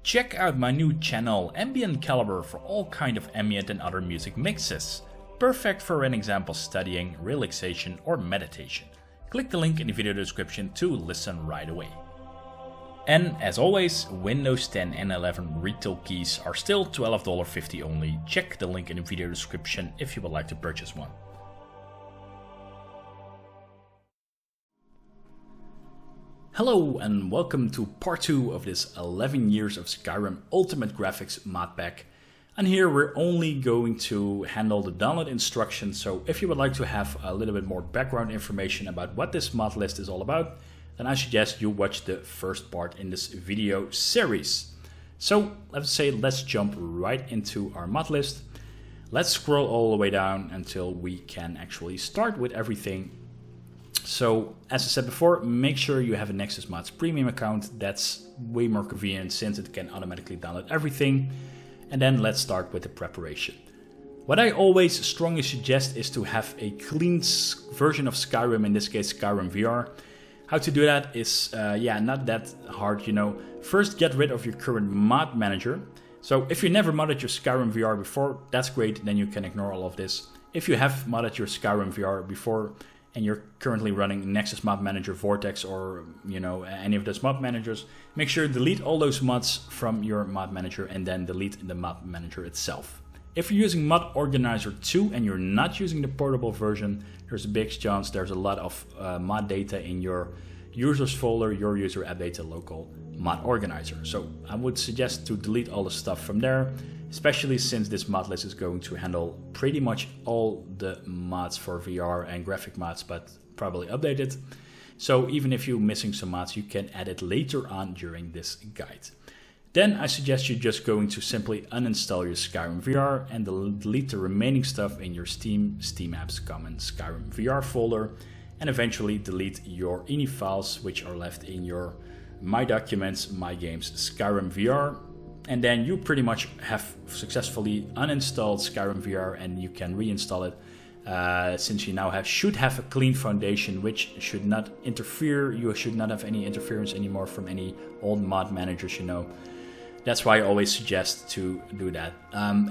Check out my new channel Ambient Caliber for all kind of ambient and other music mixes. Perfect for an example studying, relaxation or meditation. Click the link in the video description to listen right away. And as always, Windows 10 and 11 retail keys are still $12.50 only. Check the link in the video description if you would like to purchase one. Hello and welcome to part 2 of this 11 years of Skyrim Ultimate Graphics mod pack. And here we're only going to handle the download instructions, so if you would like to have a little bit more background information about what this mod list is all about, then I suggest you watch the first part in this video series. So let's jump right into our mod list. Let's scroll all the way down until we can actually start with everything. So, as I said before, make sure you have a Nexus Mods premium account. That's way more convenient since it can automatically download everything. And then let's start with the preparation. What I always strongly suggest is to have a clean version of Skyrim, in this case Skyrim VR. How to do that is, not that hard, you know. First, get rid of your current mod manager. So if you never modded your Skyrim VR before, that's great, then you can ignore all of this. If you have modded your Skyrim VR before, and you're currently running Nexus Mod Manager, Vortex, or any of those mod managers, make sure to delete all those mods from your mod manager and then delete the mod manager itself. If you're using Mod Organizer 2 and you're not using the portable version, there's a big chance there's a lot of mod data in your users folder, your user app data local mod organizer. So I would suggest to delete all the stuff from there, especially since this mod list is going to handle pretty much all the mods for VR and graphic mods, but probably updated. So even if you're missing some mods, you can add it later on during this guide. Then I suggest you just going to simply uninstall your Skyrim VR and delete the remaining stuff in your Steam Apps Common Skyrim VR folder, and eventually delete your ini files which are left in your My Documents, My Games Skyrim VR. And then you pretty much have successfully uninstalled Skyrim VR and you can reinstall it since you now should have a clean foundation which should not interfere. You should not have any interference anymore from any old mod managers, That's why I always suggest to do that.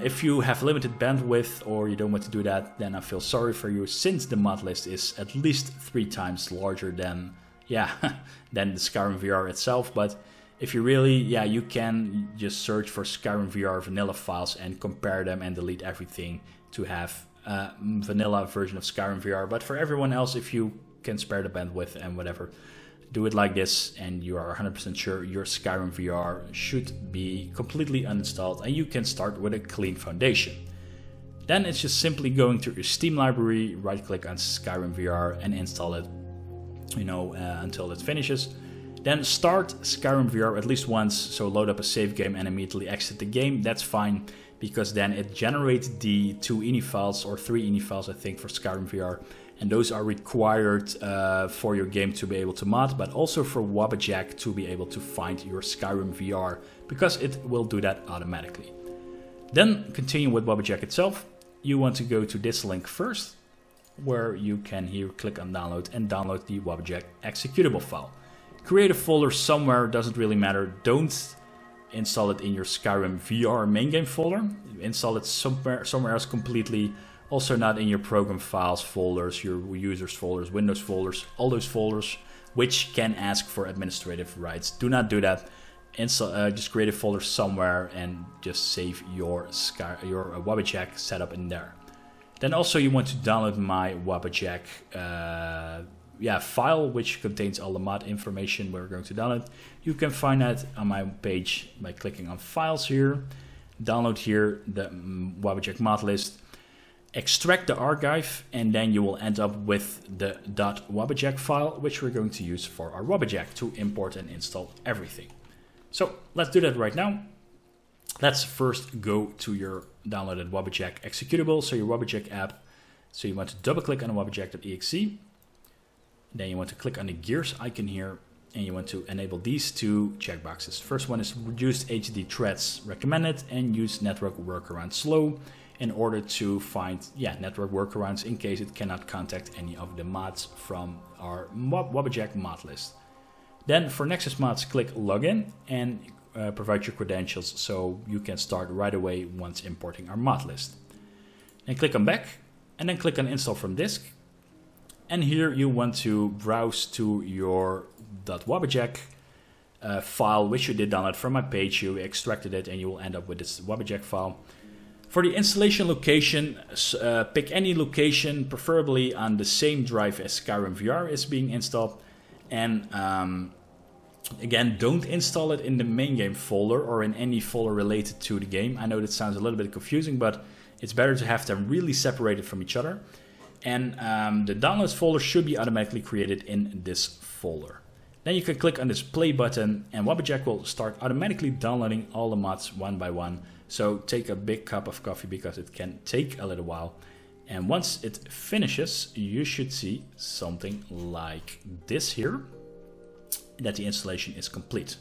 If you have limited bandwidth or you don't want to do that, then I feel sorry for you since the mod list is at least 3 times larger than the Skyrim VR itself. But if you really, you can just search for Skyrim VR vanilla files and compare them and delete everything to have a vanilla version of Skyrim VR. But for everyone else, if you can spare the bandwidth and whatever, do it like this and you are 100% sure your Skyrim VR should be completely uninstalled and you can start with a clean foundation. Then it's just simply going to your Steam library, right click on Skyrim VR and install it, until it finishes. Then start Skyrim VR at least once, so load up a save game and immediately exit the game. That's fine, because then it generates the 2 ini files or 3 ini files I think for Skyrim VR, and those are required for your game to be able to mod, but also for Wabbajack to be able to find your Skyrim VR, because it will do that automatically. Then continue with Wabbajack itself. You want to go to this link first, where you can here click on download and download the Wabbajack executable file. Create a folder somewhere, doesn't really matter. Don't install it in your Skyrim VR main game folder. Install it somewhere else completely. Also not in your program files folders, your users folders, Windows folders, all those folders which can ask for administrative rights. Do not do that. Just create a folder somewhere and just save your Wabbajack setup in there. Then also you want to download my Wabbajack file, which contains all the mod information we're going to download. You can find that on my page by clicking on files here. Download here the Wabbajack mod list, extract the archive, and then you will end up with the .wabbajack file, which we're going to use for our Wabbajack to import and install everything. So let's do that right now. Let's first go to your downloaded Wabbajack executable, so your Wabbajack app. So you want to double click on wabbajack.exe. Then you want to click on the gears icon here and you want to enable these 2 checkboxes. First one is reduced HD threads recommended and use network workaround slow in order to find network workarounds in case it cannot contact any of the mods from our Wabbajack mod list. Then for Nexus mods, click login and provide your credentials so you can start right away once importing our mod list. Then click on back and then click on install from disk. And here you want to browse to your .wabbajack file, which you did download from my page. You extracted it and you will end up with this Wabbajack file. For the installation location, pick any location, preferably on the same drive as Skyrim VR is being installed. And again, don't install it in the main game folder or in any folder related to the game. I know that sounds a little bit confusing, but it's better to have them really separated from each other. And the downloads folder should be automatically created in this folder. Then you can click on this play button and Wabbajack will start automatically downloading all the mods one by one. So take a big cup of coffee because it can take a little while. And once it finishes, you should see something like this here, that the installation is complete.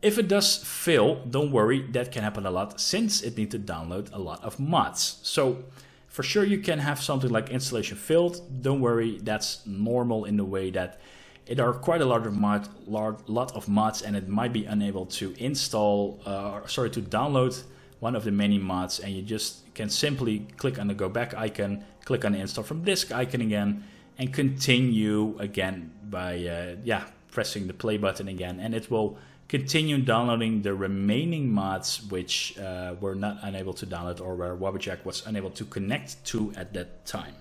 If it does fail, don't worry, that can happen a lot since it needs to download a lot of mods. So for sure you can have something like installation failed. Don't worry, that's normal in the way that it are quite a lot of mods and it might be unable to install, to download one of the many mods, and you just can simply click on the go back icon, click on the install from disk icon again, and continue again by pressing the play button again, and it will continue downloading the remaining mods which were not unable to download or where Wabbajack was unable to connect to at that time.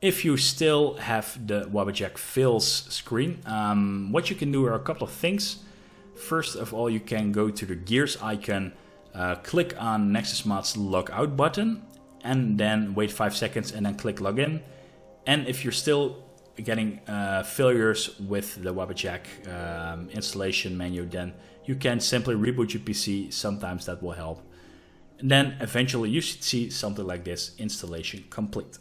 If you still have the Wabbajack fails screen, what you can do are a couple of things. First of all, you can go to the gears icon, click on Nexus Mods logout button, and then wait 5 seconds and then click login. And if you're still getting failures with the Wabbajack installation menu, then you can simply reboot your PC. Sometimes that will help. And then eventually you should see something like this: installation complete.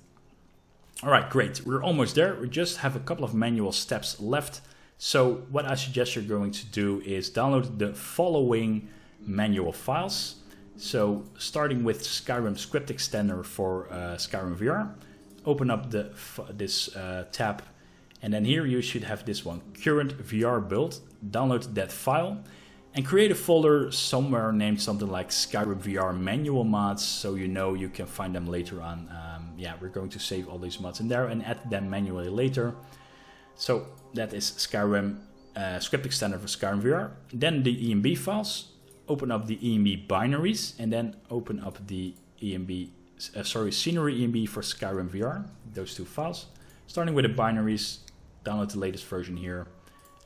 All right, great. We're almost there. We just have a couple of manual steps left. So what I suggest you're going to do is download the following manual files. So starting with Skyrim script extender for Skyrim VR, open up this tab, and then here you should have this one, current VR build. Download that file and create a folder somewhere named something like Skyrim VR manual mods, so you know you can find them later on. We're going to save all these mods in there and add them manually later. So that is Skyrim script extender for Skyrim VR. Then the ENB files. Open up the ENB binaries and then open up the scenery ENB for Skyrim VR. Those two files. Starting with the binaries, download the latest version here.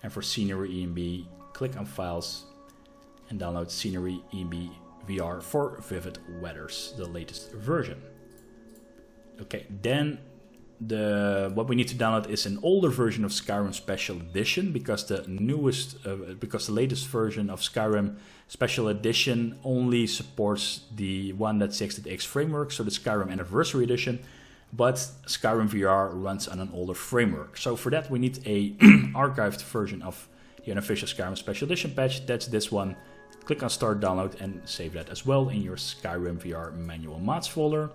And for scenery ENB, click on files and download scenery ENB VR for Vivid Weathers, the latest version. Okay, then what we need to download is an older version of Skyrim Special Edition, because the latest version of Skyrim Special Edition only supports the 1.6.x framework, so the Skyrim Anniversary Edition, but Skyrim VR runs on an older framework. So for that we need a archived version of the unofficial Skyrim Special Edition patch. That's this one. Click on Start Download and save that as well in your Skyrim VR manual mods folder.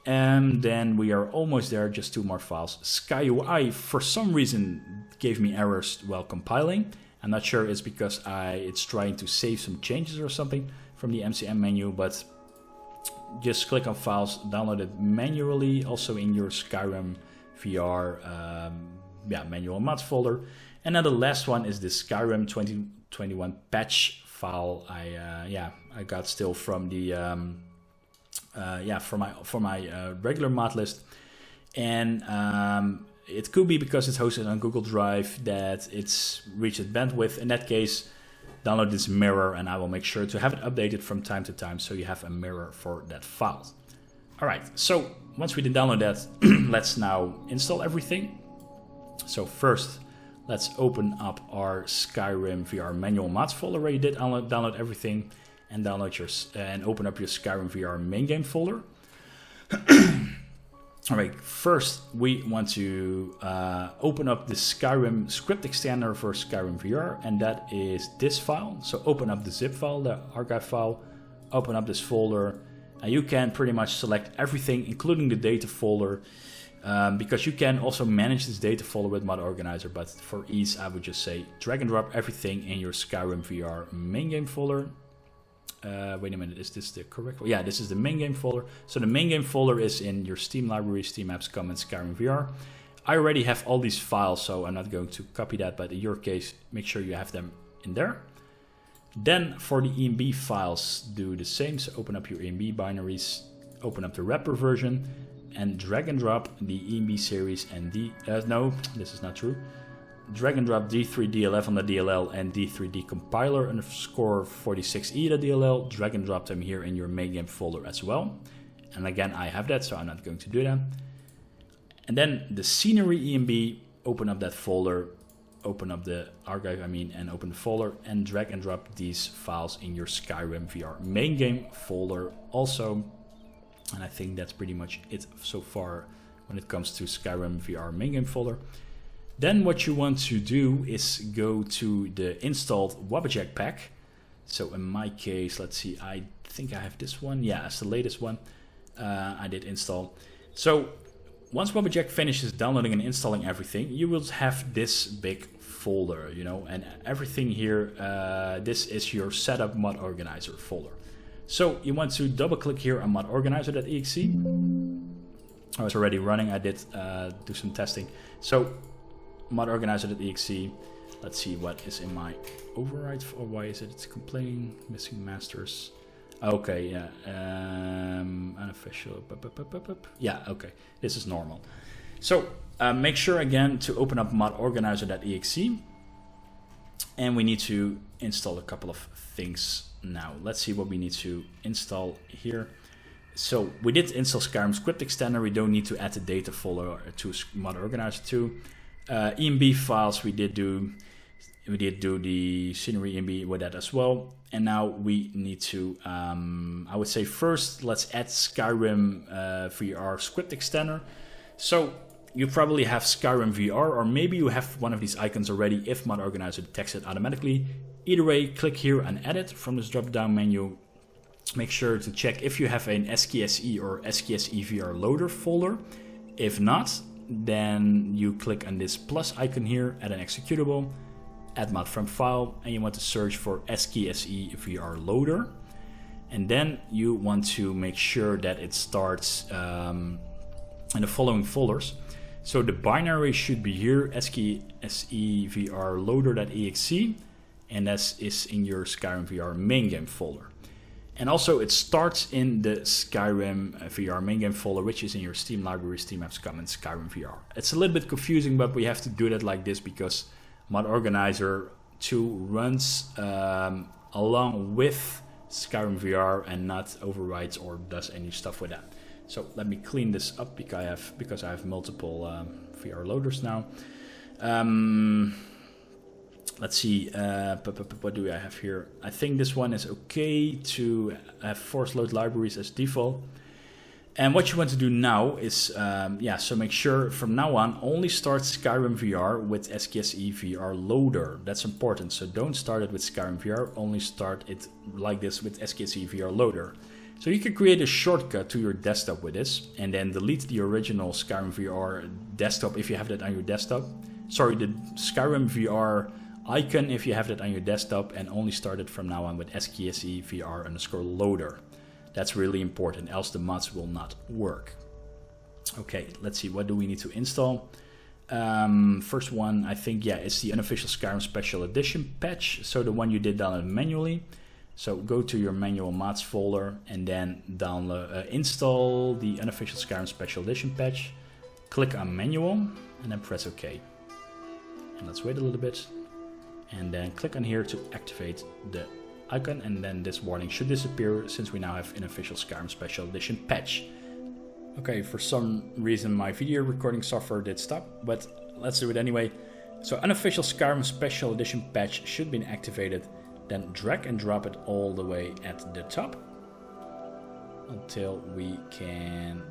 And then we are almost there, just two more files. SkyUI for some reason gave me errors while compiling. I'm not sure it's because it's trying to save some changes or something from the MCM menu, but just click on files, download it manually, also in your Skyrim VR manual mods folder. And then the last one is the Skyrim 2021 patch file I got still from the for my regular mod list, and it could be because it's hosted on Google Drive that it's reached its bandwidth. In that case, download this mirror, and I will make sure to have it updated from time to time so you have a mirror for that file. All right, so once we did download that, let's now install everything. So first, let's open up our Skyrim VR manual mods folder where you did download everything, and open up your Skyrim VR main game folder. All right, first we want to open up the Skyrim script extender for Skyrim VR, and that is this file. So open up the zip file, the archive file, open up this folder, and you can pretty much select everything, including the data folder, because you can also manage this data folder with Mod Organizer, but for ease I would just say drag and drop everything in your Skyrim VR main game folder. Wait a minute, is this the correct one? Yeah, this is the main game folder. So the main game folder is in your Steam library, Steam Apps, Comments, Skyrim VR. I already have all these files, so I'm not going to copy that, but in your case, make sure you have them in there. Then for the ENB files, do the same. So open up your ENB binaries, open up the wrapper version, and drag and drop the ENB series and no, this is not true. Drag and drop D3DLF on the DLL and D3D compiler underscore 46E.dll. Drag and drop them here in your main game folder as well. And again, I have that, so I'm not going to do that. And then the scenery ENB, open up that folder, open up the archive, and open the folder and drag and drop these files in your Skyrim VR main game folder also. And I think that's pretty much it so far when it comes to Skyrim VR main game folder. Then what you want to do is go to the installed Wabbajack pack. So in my case, let's see, I think I have this one. Yeah, it's the latest one I did install. So once Wabbajack finishes downloading and installing everything, you will have this big folder, and everything here, this is your setup mod organizer folder. So you want to double click here on modorganizer.exe. Oh, it's already running. I did do some testing. So modorganizer.exe. Let's see what is in my override. Or why is it? It's complaining missing masters. Okay, yeah. Unofficial. Yeah, okay. This is normal. So make sure again to open up modorganizer.exe. And we need to install a couple of things now. Let's see what we need to install here. So we did install Skyrim script extender. We don't need to add the data folder to mod organizer 2. ENB files we did do the scenery ENB with that as well. And now we need to, I would say first, let's add Skyrim VR script extender. So you probably have Skyrim VR, or maybe you have one of these icons already if mod organizer detects it automatically. Either way, click here and edit from this drop down menu. Make sure to check if you have an SKSE or SKSE VR loader folder. If not, then you click on this plus icon here, add an executable, add mod from file, and you want to search for SKSE VR loader. And then you want to make sure that it starts in the following folders. So the binary should be here, SKSE VR loader.exe, and that is in your Skyrim VR main game folder. And also it starts in the Skyrim VR main game folder, which is in your Steam library, Steam Apps, Comments, Skyrim VR. It's a little bit confusing, but we have to do that like this because Mod Organizer 2 runs along with Skyrim VR and not overrides or does any stuff with that. So let me clean this up because I have multiple VR loaders now. Let's see, what do I have here? I think this one is okay to have force load libraries as default. And what you want to do now is, so make sure from now on only start Skyrim VR with SKSE VR loader. That's important. So don't start it with Skyrim VR, only start it like this with SKSE VR loader. So you can create a shortcut to your desktop with this and then delete the original Skyrim VR desktop if you have that on your desktop. Sorry, the Skyrim VR icon if you have that on your desktop, and only start it from now on with SKSE VR underscore loader. That's really important, else the mods will not work. Okay, let's see, what do we need to install? First one, I think, it's the Unofficial Skyrim Special Edition patch. So the one you did download manually. So go to your manual mods folder and then install the Unofficial Skyrim Special Edition patch. Click on manual and then press OK. And let's wait a little bit. And then click on here to activate the icon, and then this warning should disappear since we now have an Unofficial Skyrim Special Edition patch. Okay, for some reason my video recording software did stop, but let's do it anyway. So Unofficial Skyrim Special Edition patch should be activated, then drag and drop it all the way at the top until we can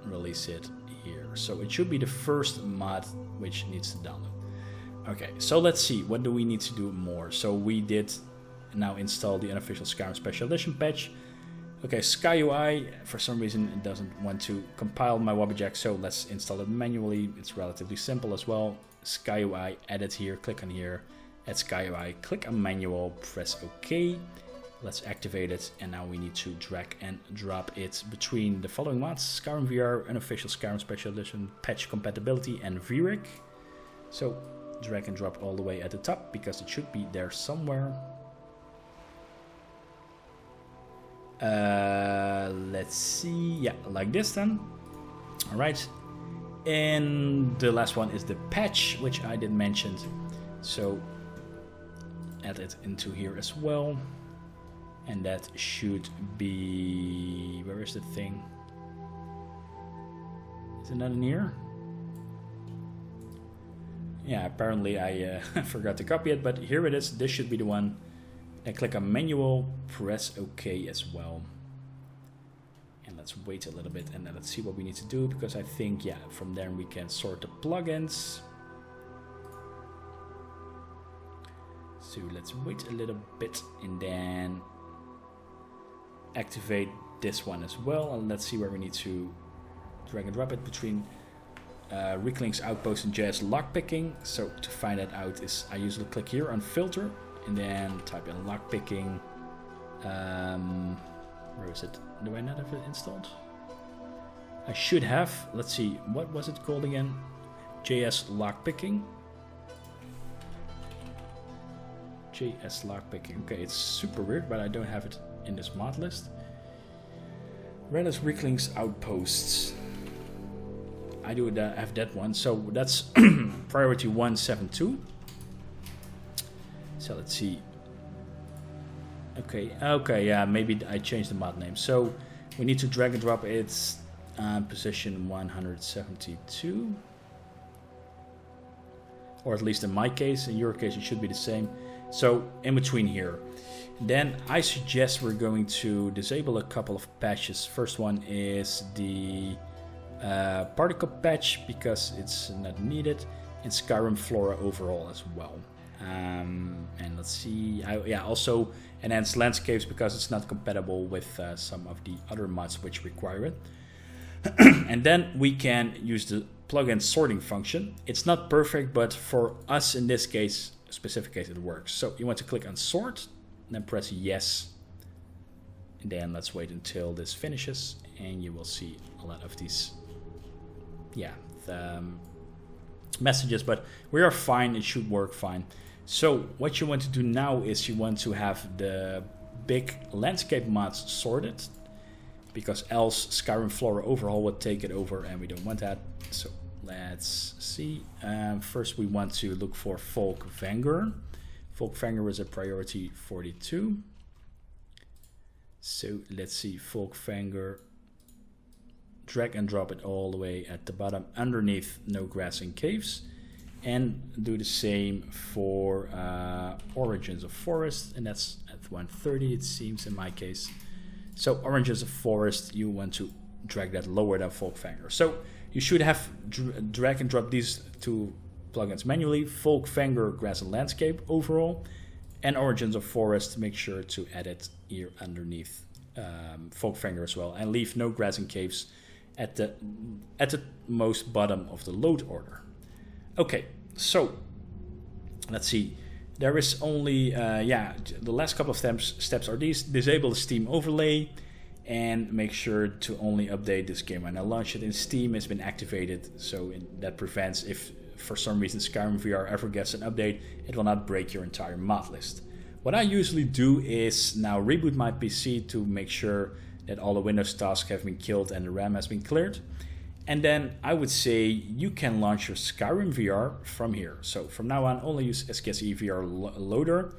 release it here. So it should be the first mod which needs to download. Okay, so let's see, what do we need to do more? So we did now install the Unofficial Skyrim Special Edition patch. Okay, SkyUI, for some reason it doesn't want to compile my Wabbajack, so let's install it manually. It's relatively simple as well. SkyUI, edit here, click on here, add SkyUI, click on manual, press OK. Let's activate it, and now we need to drag and drop it between the following mods: Skyrim VR, Unofficial Skyrim Special Edition, Patch Compatibility, and VRIC. So drag and drop all the way at the top, because it should be there somewhere. Let's see, yeah, like this then. Alright, and the last one is the patch, which I didn't mention, so add it into here as well. And that should be, where is the thing? Is it not in here? Yeah, apparently I forgot to copy it, but here it is. This should be the one. Then click on manual, press OK as well. And let's wait a little bit and then let's see what we need to do, because I think, yeah, from there we can sort the plugins. So let's wait a little bit and then activate this one as well, and let's see where we need to drag and drop it between Ricklink's Outpost and JS lockpicking. So to find that out is I usually click here on filter and then type in lockpicking. Where is it? Do I not have it installed? I should have. Let's see, what was it called again? JS lockpicking. JS lockpicking. Okay, it's super weird, but I don't have it in this mod list. Redis Ricklink's Outposts. I do have that one, so that's priority 172. So let's see. Okay, yeah, maybe I changed the mod name. So we need to drag and drop its position 172, or at least in my case. In your case, it should be the same. So in between here. Then I suggest we're going to disable a couple of patches. First one is the particle patch, because it's not needed, and Skyrim Flora overall as well. And let's see, yeah, also enhanced landscapes, because it's not compatible with some of the other mods which require it. And then we can use the plugin sorting function. It's not perfect, but for us in this case, specific case, it works. So you want to click on sort, then press yes, and then let's wait until this finishes, and you will see a lot of these, yeah, the messages, but we are fine. It should work fine. So what you want to do now is you want to have the big landscape mods sorted, because else Skyrim Flora overhaul would take it over, and we don't want that. So let's see. First we want to look for Folk Vanguard. Folk Vanguard is a priority 42. So let's see, Folk Vanguard. Drag and drop it all the way at the bottom underneath No Grass and Caves. And do the same for Origins of Forest, and that's at 130 it seems in my case. So Origins of Forest, you want to drag that lower than Folk Vanguard. So you should have drag and drop these two plugins manually: Folk Vanguard, Grass and Landscape overall, and Origins of Forest. Make sure to add it here underneath Folk Vanguard as well, and leave No Grass and Caves at the most bottom of the load order. Okay, so let's see. There is only, the last couple of steps are these: disable the Steam overlay, and make sure to only update this game when I launch it in Steam. It's been activated, so that prevents, if for some reason Skyrim VR ever gets an update, it will not break your entire mod list. What I usually do is now reboot my PC to make sure that all the Windows tasks have been killed and the RAM has been cleared. And then I would say you can launch your Skyrim VR from here. So from now on, only use SKSE VR loader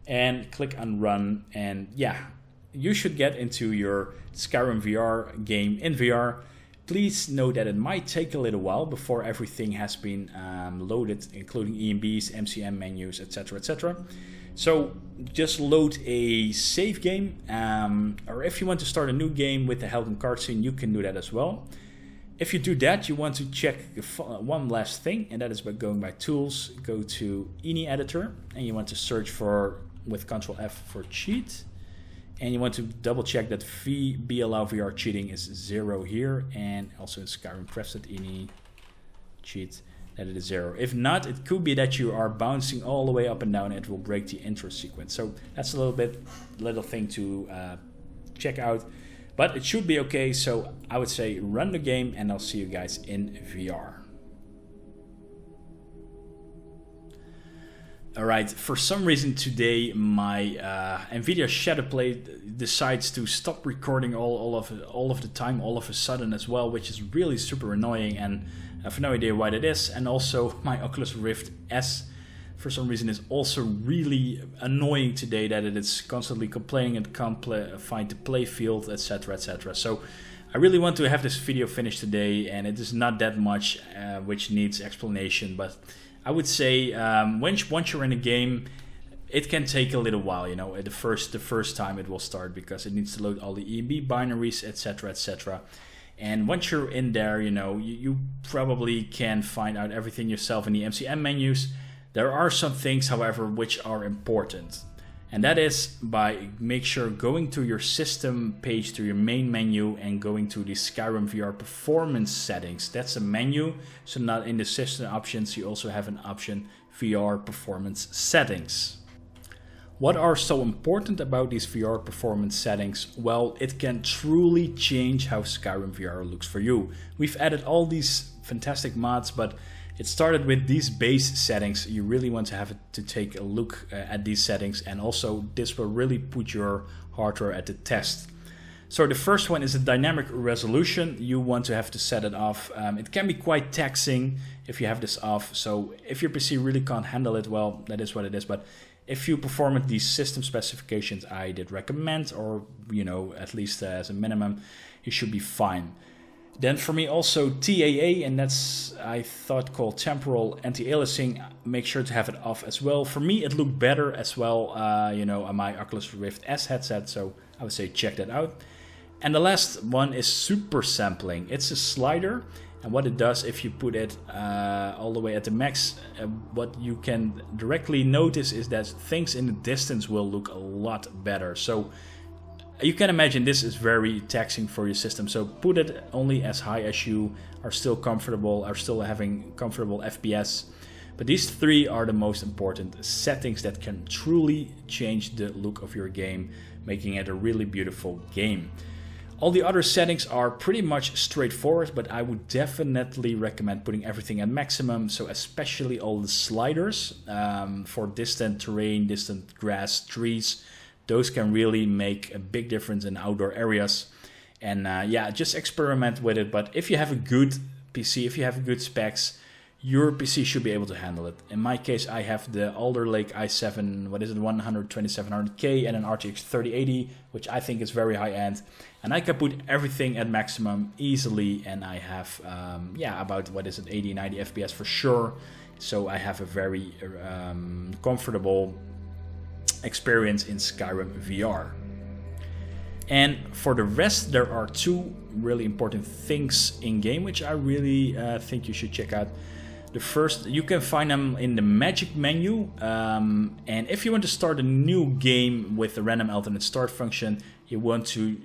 and click on run. And yeah, you should get into your Skyrim VR game in VR. Please note that it might take a little while before everything has been loaded, including EMBs, MCM menus, etc., etc. So just load a save game, or if you want to start a new game with the Helgen card scene, you can do that as well. If you do that, you want to check one last thing, and that is by going by Tools, go to Ini Editor, and you want to search for, with Ctrl F for cheat, And you want to double check that BLL VR cheating is 0 here, and also in Skyrim prefset.ini cheat that it is 0. If not, it could be that you are bouncing all the way up and down and it will break the intro sequence. So that's a little thing to check out, but it should be okay. So I would say run the game, and I'll see you guys in VR. Alright, for some reason today my NVIDIA Shadowplay decides to stop recording all of the time, all of a sudden as well, which is really super annoying, and I have no idea why that is. And also my Oculus Rift S for some reason is also really annoying today, that it is constantly complaining and can't find the play field, etc, etc. So I really want to have this video finished today, and it is not that much which needs explanation, but I would say once you're in a game, it can take a little while. You know, the first time it will start, because it needs to load all the EMB binaries, etc, etc. And once you're in there, you know, you probably can find out everything yourself in the MCM menus. There are some things, however, which are important, and that is by make sure going to your system page, to your main menu, and going to the Skyrim VR performance settings. That's a menu, so not in the system options, you also have an option VR performance settings. What are so important about these VR performance settings? Well, it can truly change how Skyrim VR looks for you. We've added all these fantastic mods, but it started with these base settings. You really want to have to take a look at these settings, and also this will really put your hardware at the test. So the first one is a dynamic resolution. You want to have to set it off. It can be quite taxing if you have this off. So if your PC really can't handle it, well, that is what it is. But if you perform at these system specifications I did recommend, or you know, at least as a minimum, you should be fine. Then for me also TAA, and that's I thought called temporal anti-aliasing. Make sure to have it off as well. For me it looked better as well, you know, on my Oculus Rift S headset, so I would say check that out. And the last one is super sampling. It's a slider, and what it does, if you put it all the way at the max, what you can directly notice is that things in the distance will look a lot better. So you can imagine this is very taxing for your system, so put it only as high as you are still comfortable, are still having comfortable FPS. But these three are the most important settings that can truly change the look of your game, making it a really beautiful game. All the other settings are pretty much straightforward, but I would definitely recommend putting everything at maximum, so especially all the sliders for distant terrain, distant grass, trees. Those can really make a big difference in outdoor areas. And yeah, just experiment with it. But if you have a good PC, if you have good specs, your PC should be able to handle it. In my case, I have the Alder Lake i7, 12700K, and an RTX 3080, which I think is very high end. And I can put everything at maximum easily, and I have, yeah, about, 80, 90 FPS for sure. So I have a very comfortable experience in Skyrim VR. And for the rest, there are two really important things in game which I really think you should check out. The first, you can find them in the magic menu, and if you want to start a new game with the random alternate start function, you want to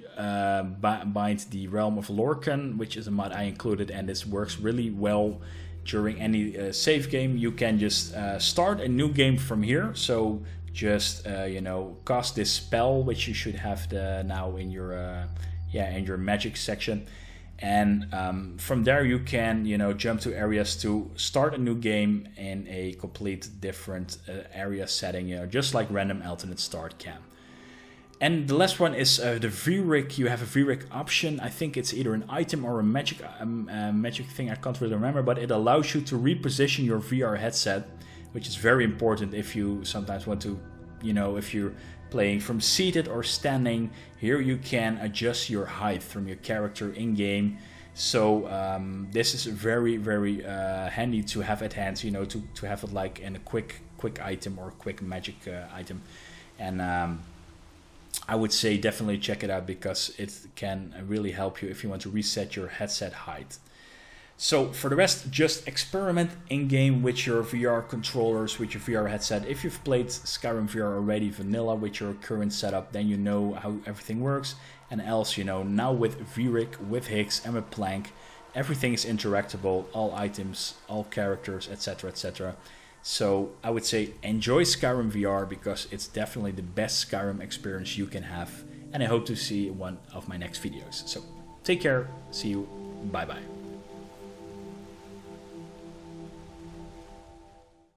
bind the Realm of Lorcan, which is a mod I included, and this works really well during any save game. You can just start a new game from here. So just you know, cast this spell, which you should have now in your in your magic section, and from there you can, you know, jump to areas to start a new game in a complete different area setting, you know, just like random alternate start can. And the last one is the VRIC. You have a VRIC option. I think it's either an item or a magic thing. I can't really remember, but it allows you to reposition your VR headset, which is very important if you sometimes want to, you know, if you're playing from seated or standing. Here you can adjust your height from your character in game. So this is very, very handy to have at hand, you know, to have it like in a quick item or quick magic item. And I would say definitely check it out, because it can really help you if you want to reset your headset height. So for the rest, just experiment in-game with your VR controllers, with your VR headset. If you've played Skyrim VR already vanilla with your current setup, then you know how everything works. And else, you know, now with VRIC, with Higgs, and with Planck, everything is interactable, all items, all characters, etc, etc. So I would say enjoy Skyrim VR because it's definitely the best Skyrim experience you can have. And I hope to see one of my next videos. So take care, see you, bye bye.